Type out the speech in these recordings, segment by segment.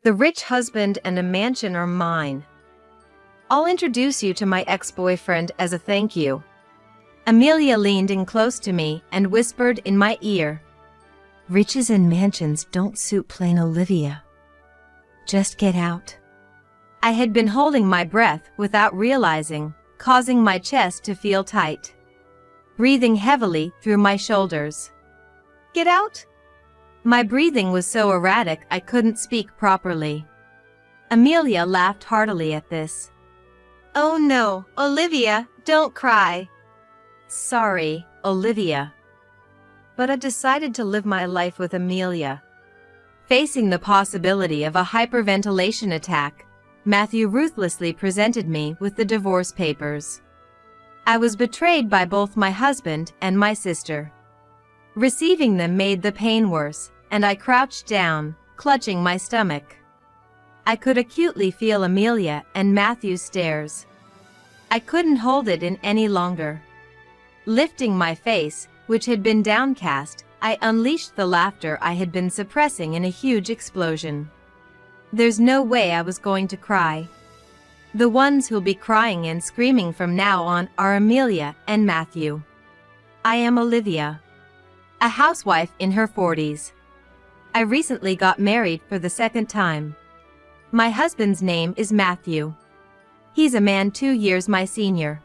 The rich husband and a mansion are mine. I'll introduce you to my ex-boyfriend as a thank you. Amelia leaned in close to me and whispered in my ear. Riches and mansions don't suit plain Olivia. Just get out. I had been holding my breath without realizing, causing my chest to feel tight. Breathing heavily through my shoulders. Get out? My breathing was so erratic I couldn't speak properly. Amelia laughed heartily at this. Oh no, Olivia, don't cry. Sorry, Olivia. But I decided to live my life with Amelia. Facing the possibility of a hyperventilation attack, Matthew ruthlessly presented me with the divorce papers. I was betrayed by both my husband and my sister. Receiving them made the pain worse, and I crouched down, clutching my stomach. I could acutely feel Amelia and Matthew's stares. I couldn't hold it in any longer. Lifting my face, which had been downcast, I unleashed the laughter I had been suppressing in a huge explosion. There's no way I was going to cry. The ones who'll be crying and screaming from now on are Amelia and Matthew. I am Olivia, a housewife in her 40s. I recently got married for the second time. My husband's name is Matthew. He's a man 2 years my senior.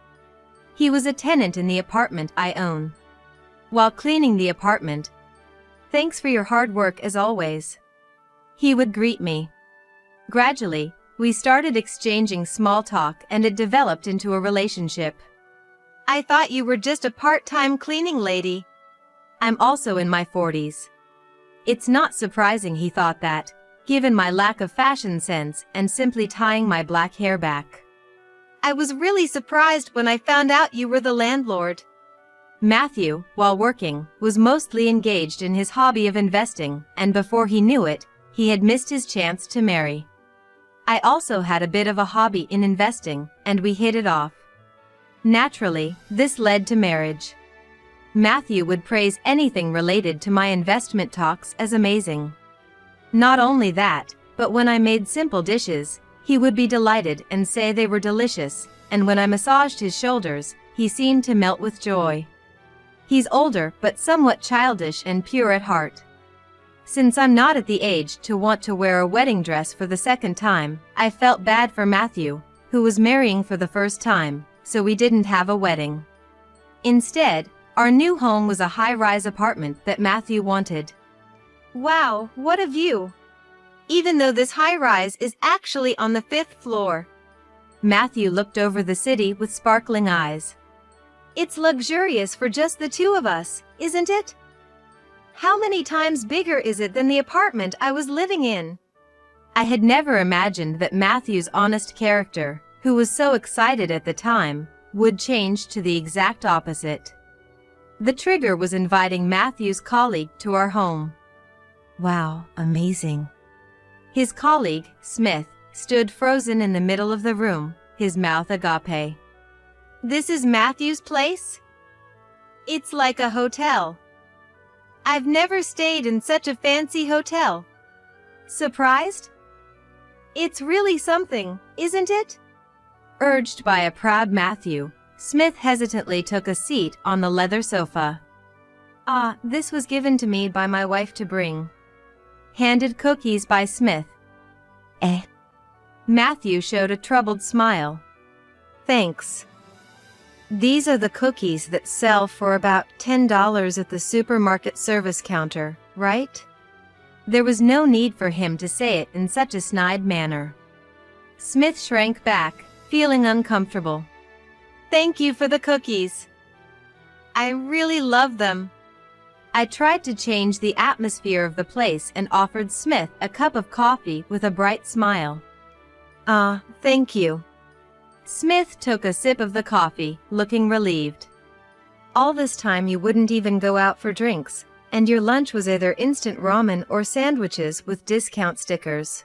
He was a tenant in the apartment I own. While cleaning the apartment, "Thanks for your hard work as always," he would greet me. Gradually, we started exchanging small talk and it developed into a relationship. I thought you were just a part-time cleaning lady. I'm also in my 40s. It's not surprising he thought that, given my lack of fashion sense and simply tying my black hair back. I was really surprised when I found out you were the landlord. Matthew, while working, was mostly engaged in his hobby of investing, and before he knew it, he had missed his chance to marry. I also had a bit of a hobby in investing, and we hit it off. Naturally, this led to marriage. Matthew would praise anything related to my investment talks as amazing. Not only that, but when I made simple dishes, he would be delighted and say they were delicious, and when I massaged his shoulders, he seemed to melt with joy. He's older but somewhat childish and pure at heart. Since I'm not at the age to want to wear a wedding dress for the second time, I felt bad for Matthew, who was marrying for the first time, so we didn't have a wedding. Instead, our new home was a high-rise apartment that Matthew wanted. Wow, what a view! Even though this high-rise is actually on the 5th floor. Matthew looked over the city with sparkling eyes. It's luxurious for just the two of us, isn't it? How many times bigger is it than the apartment I was living in? I had never imagined that Matthew's honest character, who was so excited at the time, would change to the exact opposite. The trigger was inviting Matthew's colleague to our home. Wow, amazing. His colleague, Smith, stood frozen in the middle of the room, his mouth agape. This is Matthew's place? It's like a hotel. I've never stayed in such a fancy hotel. Surprised? It's really something, isn't it? Urged by a proud Matthew, Smith hesitantly took a seat on the leather sofa. This was given to me by my wife to bring. Handed cookies by Smith. Matthew showed a troubled smile. Thanks. These are the cookies that sell for about $10 at the supermarket service counter, right? There was no need for him to say it in such a snide manner. Smith shrank back, feeling uncomfortable. Thank you for the cookies. I really love them. I tried to change the atmosphere of the place and offered Smith a cup of coffee with a bright smile. Thank you. Smith took a sip of the coffee, looking relieved. All this time you wouldn't even go out for drinks, and your lunch was either instant ramen or sandwiches with discount stickers.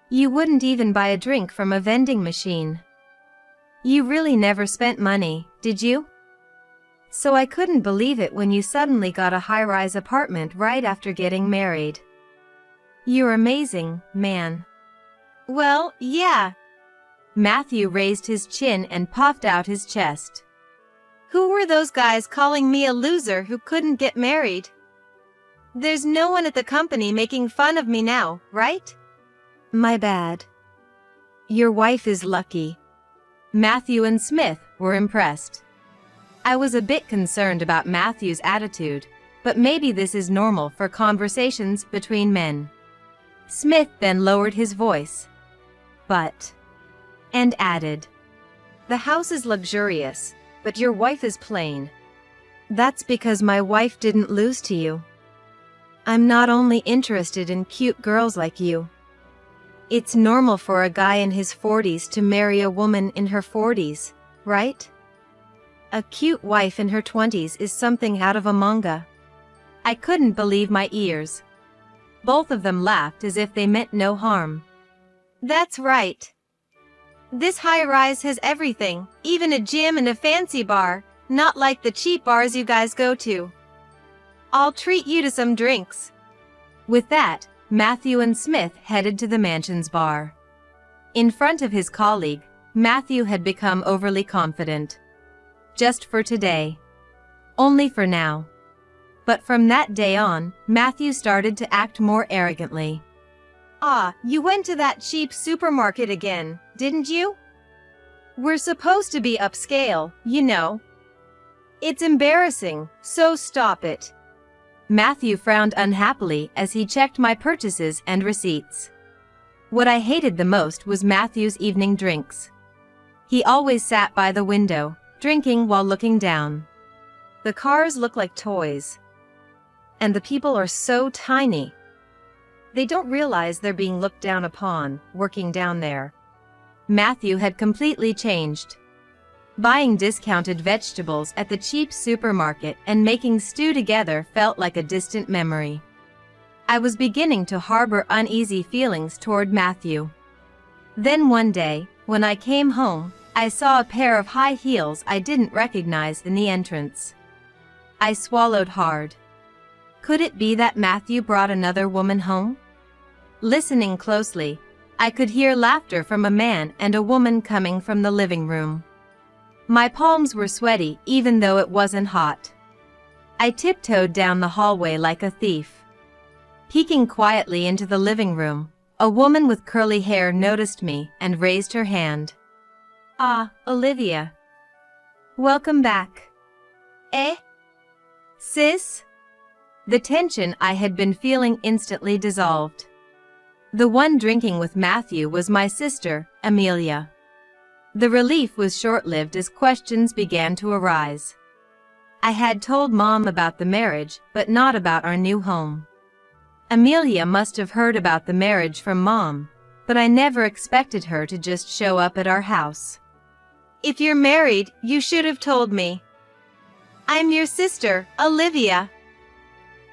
You wouldn't even buy a drink from a vending machine. You really never spent money, did you? So I couldn't believe it when you suddenly got a high-rise apartment right after getting married. You're amazing, man. Well, yeah. Matthew raised his chin and puffed out his chest. Who were those guys calling me a loser who couldn't get married? There's no one at the company making fun of me now, right? My bad. Your wife is lucky. Matthew and Smith were impressed. I was a bit concerned about Matthew's attitude, but maybe this is normal for conversations between men. Smith then lowered his voice. And added, the house is luxurious, but your wife is plain. That's because my wife didn't lose to you. I'm not only interested in cute girls like you. It's normal for a guy in his 40s to marry a woman in her 40s, right? A cute wife in her 20s is something out of a manga. I couldn't believe my ears. Both of them laughed as if they meant no harm. That's right. This high-rise has everything, even a gym and a fancy bar, not like the cheap bars you guys go to. I'll treat you to some drinks. With that, Matthew and Smith headed to the mansion's bar. In front of his colleague, Matthew had become overly confident. Just for today. Only for now. But from that day on, Matthew started to act more arrogantly. Ah, you went to that cheap supermarket again, didn't you? We're supposed to be upscale, you know. It's embarrassing, so stop it. Matthew frowned unhappily as he checked my purchases and receipts. What I hated the most was Matthew's evening drinks. He always sat by the window, drinking while looking down. The cars look like toys. And the people are so tiny. They don't realize they're being looked down upon, working down there. Matthew had completely changed. Buying discounted vegetables at the cheap supermarket and making stew together felt like a distant memory. I was beginning to harbor uneasy feelings toward Matthew. Then one day, when I came home, I saw a pair of high heels I didn't recognize in the entrance. I swallowed hard. Could it be that Matthew brought another woman home? Listening closely, I could hear laughter from a man and a woman coming from the living room. My palms were sweaty even though it wasn't hot. I tiptoed down the hallway like a thief. Peeking quietly into the living room, a woman with curly hair noticed me and raised her hand. Ah, Olivia. Welcome back. Eh? Sis? The tension I had been feeling instantly dissolved. The one drinking with Matthew was my sister, Amelia. The relief was short-lived as questions began to arise. I had told Mom about the marriage, but not about our new home. Amelia must have heard about the marriage from Mom, but I never expected her to just show up at our house. If you're married, you should have told me. I'm your sister, Olivia.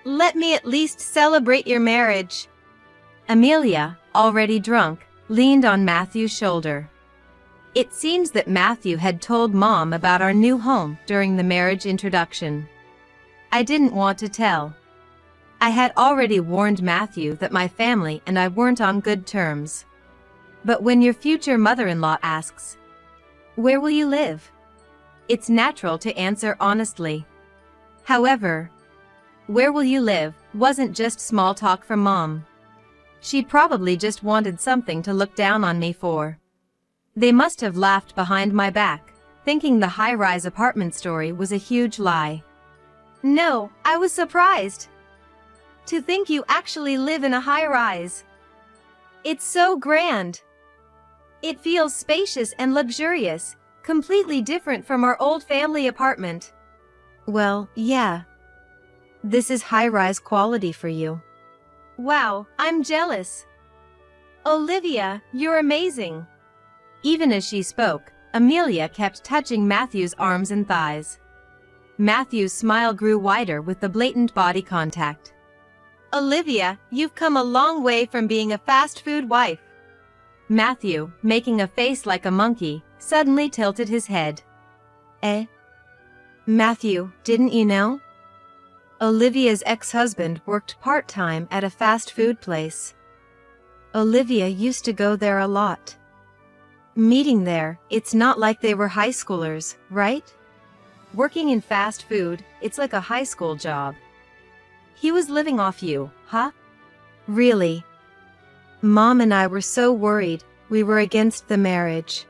Let me at least celebrate your marriage. Amelia, already drunk, leaned on Matthew's shoulder. It seems that Matthew had told Mom about our new home during the marriage introduction. I didn't want to tell. I had already warned Matthew that my family and I weren't on good terms. But when your future mother-in-law asks, "Where will you live?" it's natural to answer honestly. However, "Where will you live?" wasn't just small talk from Mom. She probably just wanted something to look down on me for. They must have laughed behind my back, thinking the high-rise apartment story was a huge lie. No, I was surprised. To think you actually live in a high-rise. It's so grand. It feels spacious and luxurious, completely different from our old family apartment. Well, yeah. This is high-rise quality for you. Wow, I'm jealous. Olivia, you're amazing. Even as she spoke, Amelia kept touching Matthew's arms and thighs. Matthew's smile grew wider with the blatant body contact. Olivia, you've come a long way from being a fast food wife. Matthew, making a face like a monkey, suddenly tilted his head. Eh? Matthew, didn't you know? Olivia's ex-husband worked part-time at a fast food place. Olivia used to go there a lot. Meeting there, it's not like they were high schoolers, right? Working in fast food, it's like a high school job. He was living off you, huh? Really? Mom and I were so worried, we were against the marriage.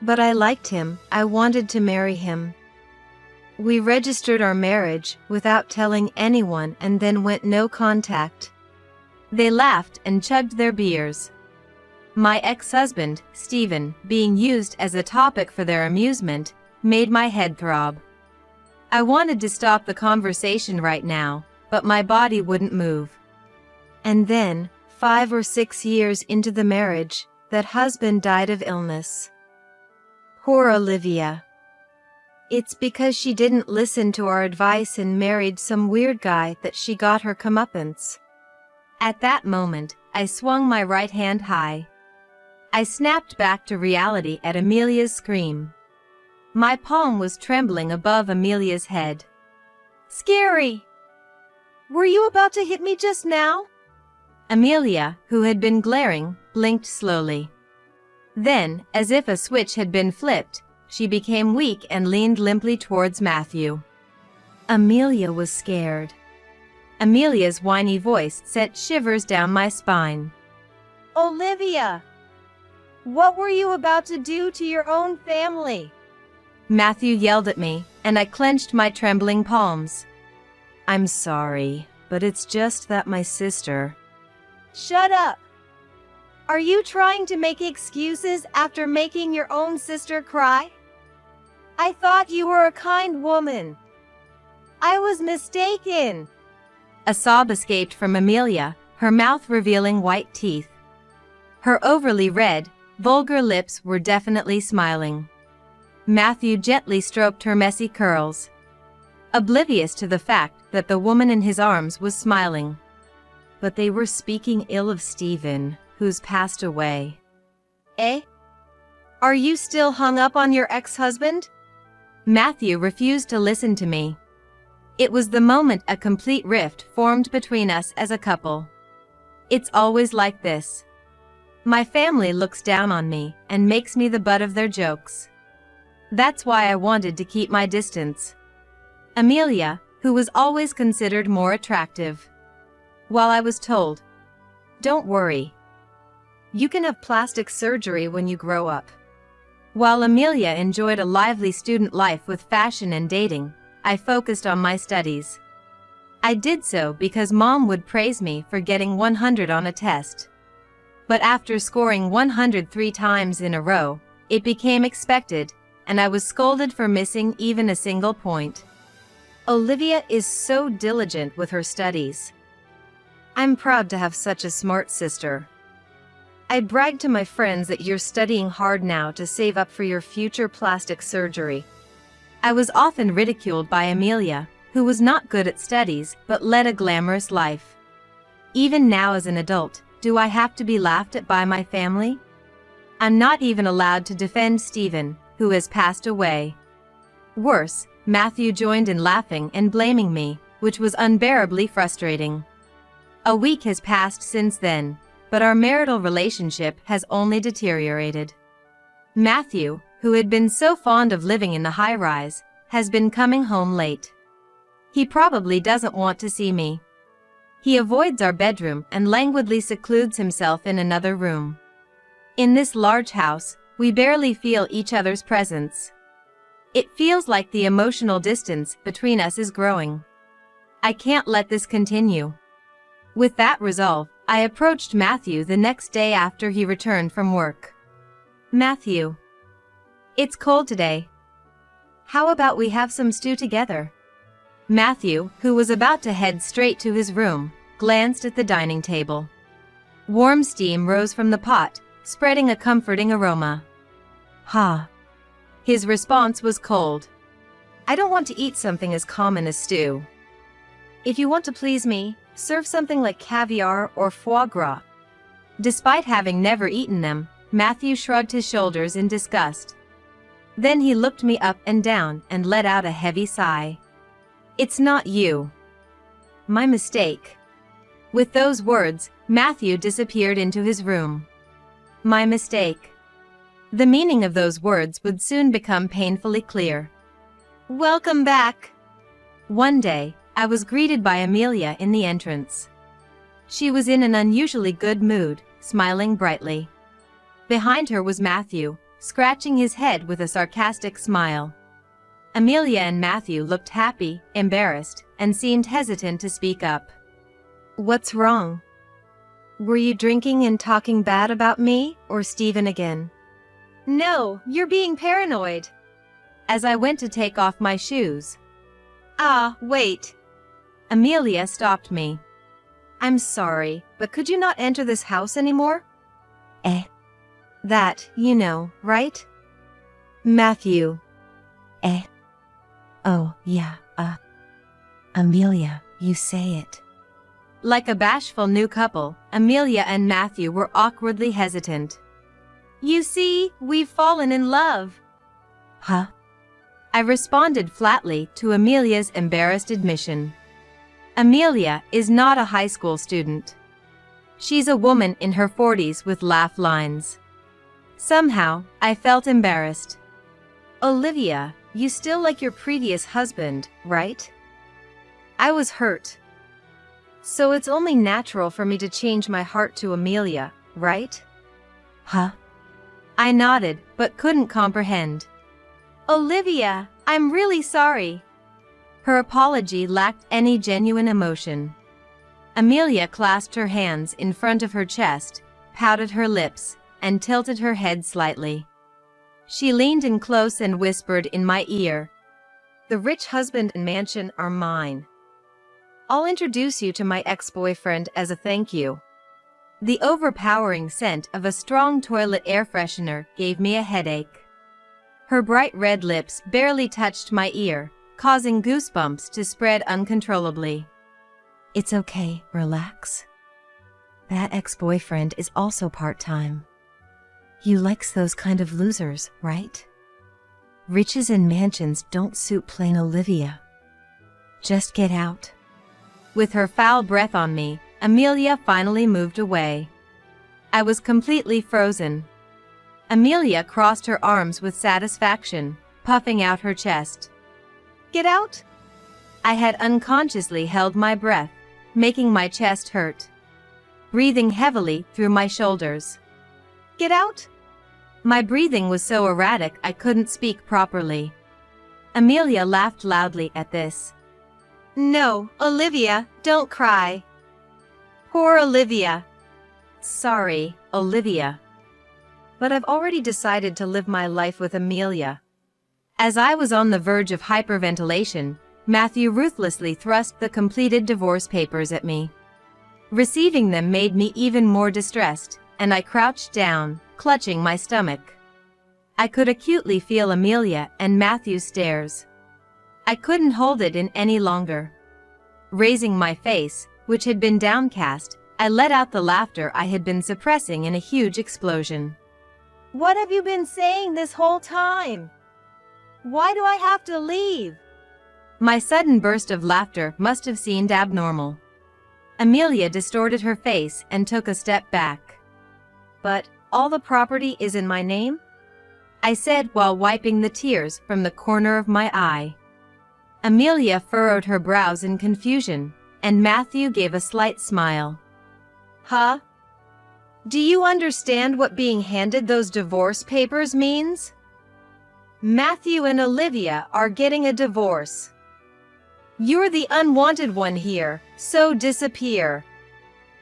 But I liked him, I wanted to marry him. We registered our marriage without telling anyone and then went no contact. They laughed and chugged their beers. My ex-husband, Stephen, being used as a topic for their amusement, made my head throb. I wanted to stop the conversation right now, but my body wouldn't move. And then, 5 or 6 years into the marriage, that husband died of illness. Poor Olivia. It's because she didn't listen to our advice and married some weird guy that she got her comeuppance. At that moment, I swung my right hand high. I snapped back to reality at Amelia's scream. My palm was trembling above Amelia's head. Scary! Were you about to hit me just now? Amelia, who had been glaring, blinked slowly. Then, as if a switch had been flipped, she became weak and leaned limply towards Matthew. Amelia was scared. Amelia's whiny voice sent shivers down my spine. Olivia! What were you about to do to your own family? Matthew yelled at me, and I clenched my trembling palms. I'm sorry, but it's just that my sister... Shut up! Are you trying to make excuses after making your own sister cry? I thought you were a kind woman. I was mistaken. A sob escaped from Amelia, her mouth revealing white teeth. Her overly red, vulgar lips were definitely smiling. Matthew gently stroked her messy curls, oblivious to the fact that the woman in his arms was smiling. But they were speaking ill of Stephen, who's passed away. Eh? Are you still hung up on your ex-husband? Matthew refused to listen to me. It was the moment a complete rift formed between us as a couple. It's always like this. My family looks down on me and makes me the butt of their jokes. That's why I wanted to keep my distance. Amelia, who was always considered more attractive. While I was told, don't worry. You can have plastic surgery when you grow up. While Amelia enjoyed a lively student life with fashion and dating, I focused on my studies. I did so because Mom would praise me for getting 100 on a test. But after scoring 103 times in a row, it became expected, and I was scolded for missing even a single point. Olivia is so diligent with her studies. I'm proud to have such a smart sister. I bragged to my friends that you're studying hard now to save up for your future plastic surgery. I was often ridiculed by Amelia, who was not good at studies but led a glamorous life. Even now as an adult, do I have to be laughed at by my family? I'm not even allowed to defend Stephen, who has passed away. Worse, Matthew joined in laughing and blaming me, which was unbearably frustrating. A week has passed since then, but our marital relationship has only deteriorated. Matthew, who had been so fond of living in the high-rise, has been coming home late. He probably doesn't want to see me. He avoids our bedroom and languidly secludes himself in another room. In this large house, we barely feel each other's presence. It feels like the emotional distance between us is growing. I can't let this continue. With that resolve, I approached Matthew the next day after he returned from work. Matthew. It's cold today. How about we have some stew together? Matthew, who was about to head straight to his room, glanced at the dining table. Warm steam rose from the pot, spreading a comforting aroma. Ha! His response was cold. I don't want to eat something as common as stew. If you want to please me, serve something like caviar or foie gras. Despite having never eaten them, Matthew shrugged his shoulders in disgust. Then he looked me up and down and let out a heavy sigh. It's not you. My mistake. With those words, Matthew disappeared into his room. My mistake. The meaning of those words would soon become painfully clear. Welcome back. One day, I was greeted by Amelia in the entrance. She was in an unusually good mood, smiling brightly. Behind her was Matthew, scratching his head with a sarcastic smile. Amelia and Matthew looked happy, embarrassed, and seemed hesitant to speak up. What's wrong? Were you drinking and talking bad about me, or Stephen again? No, you're being paranoid. As I went to take off my shoes. Ah, wait. Amelia stopped me. I'm sorry, but could you not enter this house anymore? That, you know, right? Matthew. Oh, yeah, Amelia, you say it. Like a bashful new couple, Amelia and Matthew were awkwardly hesitant. You see, we've fallen in love. Huh? I responded flatly to Amelia's embarrassed admission. Amelia is not a high school student. She's a woman in her 40s with laugh lines. Somehow, I felt embarrassed. Olivia, you still like your previous husband, right? I was hurt. So it's only natural for me to change my heart to Amelia, right? Huh? I nodded, but couldn't comprehend. Olivia, I'm really sorry. Her apology lacked any genuine emotion. Amelia clasped her hands in front of her chest, pouted her lips, and tilted her head slightly. She leaned in close and whispered in my ear, "The rich husband and mansion are mine. I'll introduce you to my ex-boyfriend as a thank you." The overpowering scent of a strong toilet air freshener gave me a headache. Her bright red lips barely touched my ear, causing goosebumps to spread uncontrollably. It's okay, relax. That ex-boyfriend is also part-time. You likes those kind of losers, right? Riches and mansions don't suit plain Olivia. Just get out. With her foul breath on me, Amelia finally moved away. I was completely frozen. Amelia crossed her arms with satisfaction, puffing out her chest. Get out? I had unconsciously held my breath, making my chest hurt. Breathing heavily through my shoulders. Get out? My breathing was so erratic I couldn't speak properly. Amelia laughed loudly at this. No, Olivia, don't cry. Poor Olivia. Sorry, Olivia. But I've already decided to live my life with Amelia. As I was on the verge of hyperventilation, Matthew ruthlessly thrust the completed divorce papers at me. Receiving them made me even more distressed, and I crouched down, clutching my stomach. I could acutely feel Amelia and Matthew's stares. I couldn't hold it in any longer. Raising my face, which had been downcast, I let out the laughter I had been suppressing in a huge explosion. What have you been saying this whole time? Why do I have to leave? My sudden burst of laughter must have seemed abnormal. Amelia distorted her face and took a step back. But all the property is in my name? I said while wiping the tears from the corner of my eye. Amelia furrowed her brows in confusion, and Matthew gave a slight smile. Huh? Do you understand what being handed those divorce papers means? Matthew and Olivia are getting a divorce. You're the unwanted one here, so disappear.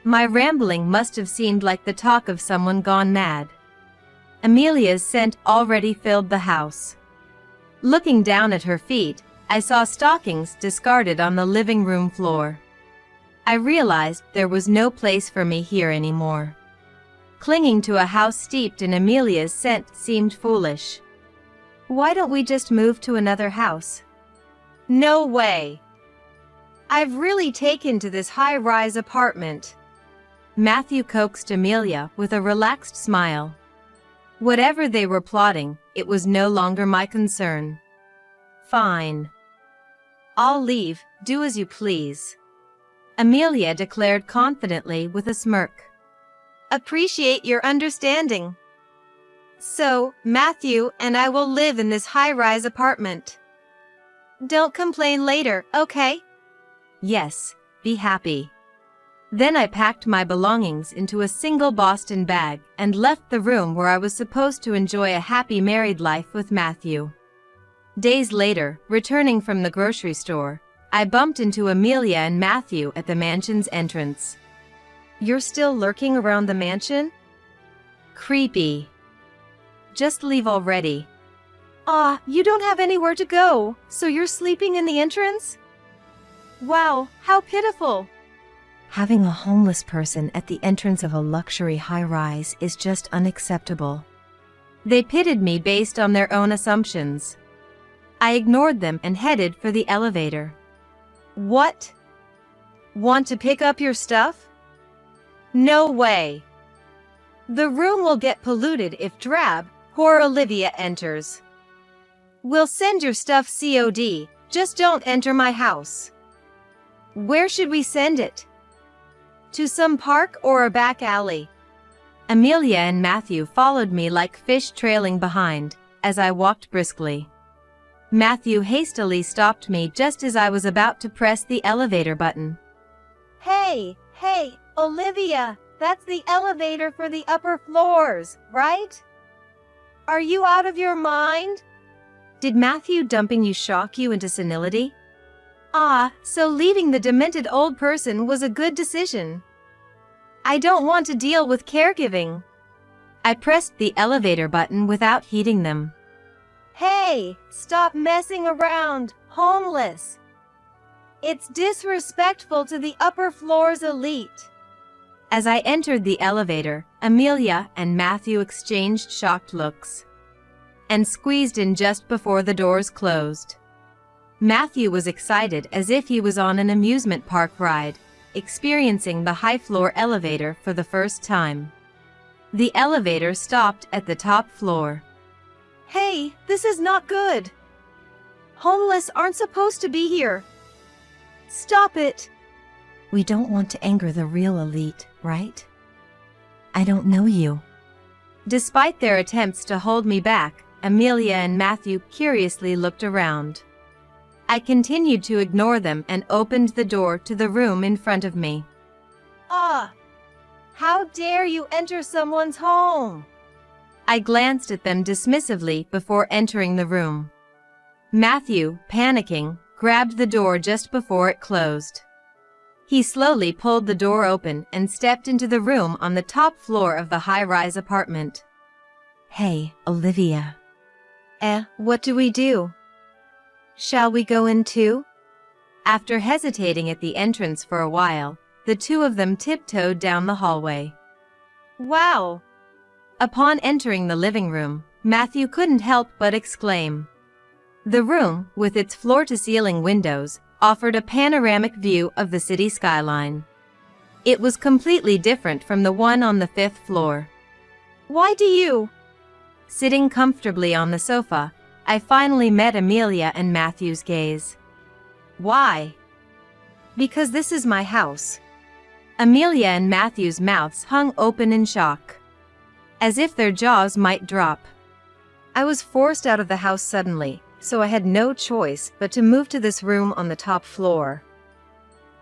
My rambling must have seemed like the talk of someone gone mad. Amelia's scent already filled the house. Looking down at her feet, I saw stockings discarded on the living room floor. I realized there was no place for me here anymore. Clinging to a house steeped in Amelia's scent seemed foolish. Why don't we just move to another house? No way. I've really taken to this high-rise apartment. Matthew coaxed Amelia with a relaxed smile. Whatever they were plotting, it was no longer my concern. Fine. I'll leave, do as you please. Amelia declared confidently with a smirk. Appreciate your understanding. So, Matthew and I will live in this high-rise apartment. Don't complain later, okay? Yes, be happy. Then I packed my belongings into a single Boston bag and left the room where I was supposed to enjoy a happy married life with Matthew. Days later, returning from the grocery store, I bumped into Amelia and Matthew at the mansion's entrance. You're still lurking around the mansion? Creepy. Just leave already. You don't have anywhere to go, so you're sleeping in the entrance? Wow, how pitiful. Having a homeless person at the entrance of a luxury high-rise is just unacceptable. They pitted me based on their own assumptions. I ignored them and headed for the elevator. What? Want to pick up your stuff? No way. The room will get polluted if Drab, poor Olivia enters. We'll send your stuff COD, just don't enter my house. Where should we send it? To some park or a back alley? Amelia and Matthew followed me like fish trailing behind, as I walked briskly. Matthew hastily stopped me just as I was about to press the elevator button. Hey, Olivia, that's the elevator for the upper floors, right? Are you out of your mind? Did Matthew dumping you shock you into senility? So leaving the demented old person was a good decision. I don't want to deal with caregiving. I pressed the elevator button without heeding them. Hey, stop messing around, homeless. It's disrespectful to the upper floor's elite. As I entered the elevator, Amelia and Matthew exchanged shocked looks and squeezed in just before the doors closed. Matthew was excited as if he was on an amusement park ride, experiencing the high-floor elevator for the first time. The elevator stopped at the top floor. Hey, this is not good. Homeless aren't supposed to be here. Stop it. We don't want to anger the real elite, right? I don't know you. Despite their attempts to hold me back, Amelia and Matthew curiously looked around. I continued to ignore them and opened the door to the room in front of me. How dare you enter someone's home? I glanced at them dismissively before entering the room. Matthew, panicking, grabbed the door just before it closed. He slowly pulled the door open and stepped into the room on the top floor of the high-rise apartment. Hey, Olivia. What do we do? Shall we go in too? After hesitating at the entrance for a while, the two of them tiptoed down the hallway. Wow! Upon entering the living room, Matthew couldn't help but exclaim. The room, with its floor-to-ceiling windows, offered a panoramic view of the city skyline. It was completely different from the one on the 5th floor. Why do you? Sitting comfortably on the sofa, I finally met Amelia and Matthew's gaze. Why? Because this is my house. Amelia and Matthew's mouths hung open in shock, as if their jaws might drop. I was forced out of the house suddenly, so I had no choice but to move to this room on the top floor.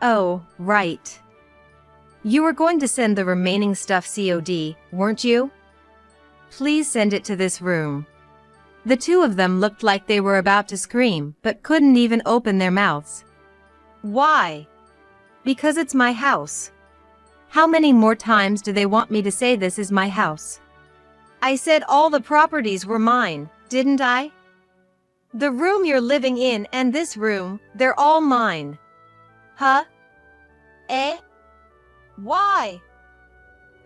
Oh, right. You were going to send the remaining stuff COD, weren't you? Please send it to this room. The two of them looked like they were about to scream, but couldn't even open their mouths. Why? Because it's my house. How many more times do they want me to say this is my house? I said all the properties were mine, didn't I? The room you're living in and this room, they're all mine. Huh? Why?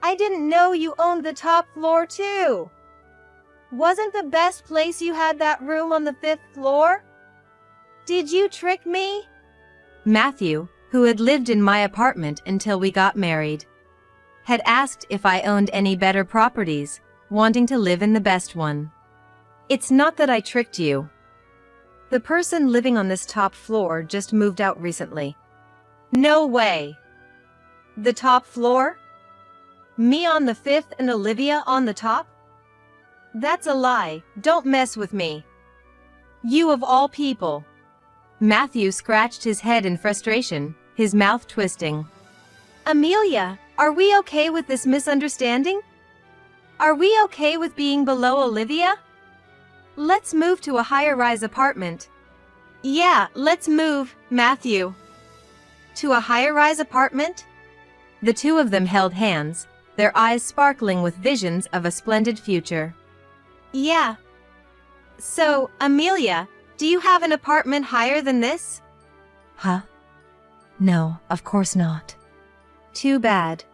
I didn't know you owned the top floor too. Wasn't the best place you had that room on the 5th floor? Did you trick me? Matthew, who had lived in my apartment until we got married, had asked if I owned any better properties, wanting to live in the best one. It's not that I tricked you. The person living on this top floor just moved out recently. No way. The top floor? Me on the 5th and Olivia on the top? That's a lie, don't mess with me. You of all people. Matthew scratched his head in frustration, his mouth twisting. Amelia, are we okay with this misunderstanding? Are we okay with being below Olivia? Let's move to a higher-rise apartment. Yeah, let's move, Matthew. To a higher-rise apartment? The two of them held hands, their eyes sparkling with visions of a splendid future. Yeah. So, Amelia, do you have an apartment higher than this? Huh? No, of course not. Too bad.